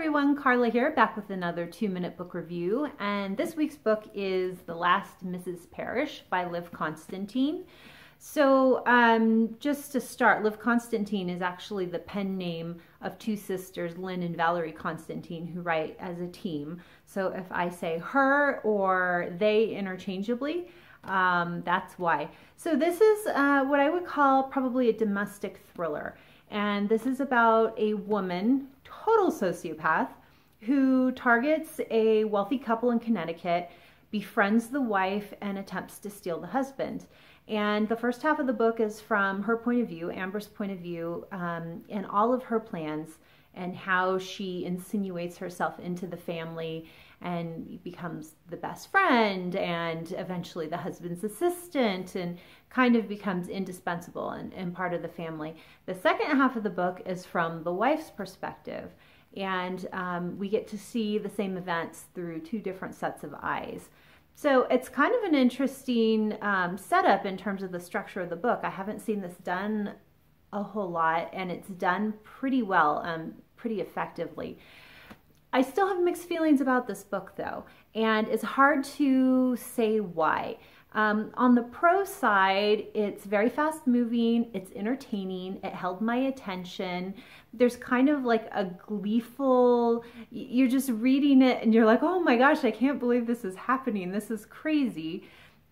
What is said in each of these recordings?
everyone, Carla here, back with another 2-minute book review, and this week's book is The Last Mrs. Parrish by Liv Constantine. So just to start, Liv Constantine is actually the pen name of two sisters, Lynn and Valerie Constantine, who write as a team. So if I say her or they interchangeably, that's why. So this is what I would call probably a domestic thriller. And this is about a woman, total sociopath, who targets a wealthy couple in Connecticut, befriends the wife, and attempts to steal the husband. And the first half of the book is from her point of view, Amber's point of view, and all of her plans and how she insinuates herself into the family and becomes the best friend and eventually the husband's assistant and kind of becomes indispensable and part of the family. The second half of the book is from the wife's perspective, and we get to see the same events through two different sets of eyes. So it's kind of an interesting setup in terms of the structure of the book. I haven't seen this done a whole lot, and it's done pretty well, pretty effectively. I still have mixed feelings about this book though, and it's hard to say why. On the pro side, it's very fast moving, it's entertaining, it held my attention. There's kind of like a gleeful, you're just reading it and you're like, oh my gosh, I can't believe this is happening, this is crazy.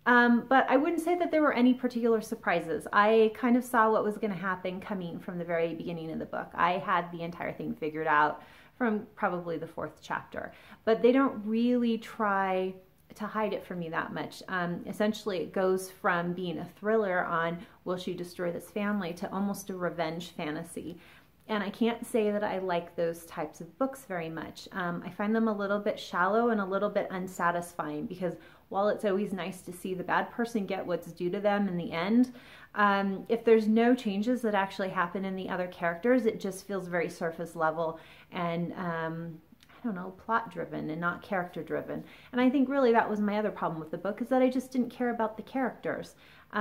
But I wouldn't say that there were any particular surprises. I kind of saw what was going to happen coming from the very beginning of the book. I had the entire thing figured out from probably the 4th chapter, but they don't really try to hide it from me that much. Essentially, it goes from being a thriller on will she destroy this family to almost a revenge fantasy. And I can't say that I like those types of books very much. I find them a little bit shallow and a little bit unsatisfying because while it's always nice to see the bad person get what's due to them in the end, if there's no changes that actually happen in the other characters, it just feels very surface level and I don't know, plot driven and not character driven. And I think really that was my other problem with the book, is that I just didn't care about the characters. You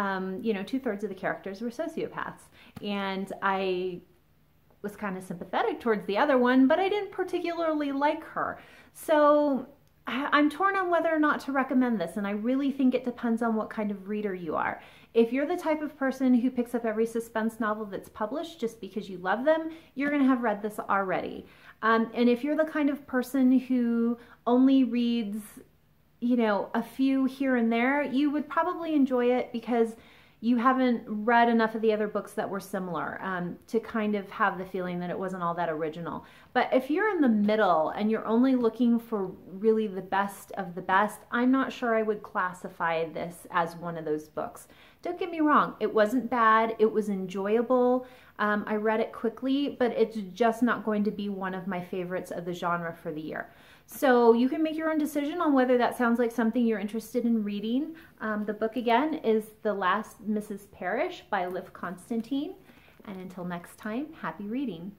know, 2/3 of the characters were sociopaths, and I was kind of sympathetic towards the other one, but I didn't particularly like her. So I'm torn on whether or not to recommend this, and I really think it depends on what kind of reader you are. If you're the type of person who picks up every suspense novel that's published just because you love them, you're going to have read this already. And if you're the kind of person who only reads, you know, a few here and there, you would probably enjoy it because you haven't read enough of the other books that were similar to kind of have the feeling that it wasn't all that original. But if you're in the middle and you're only looking for really the best of the best, I'm not sure I would classify this as one of those books. Don't get me wrong, it wasn't bad, it was enjoyable. I read it quickly, but it's just not going to be one of my favorites of the genre for the year. So you can make your own decision on whether that sounds like something you're interested in reading. The book again is The Last Mrs. Parrish by Liv Constantine. And until next time, happy reading.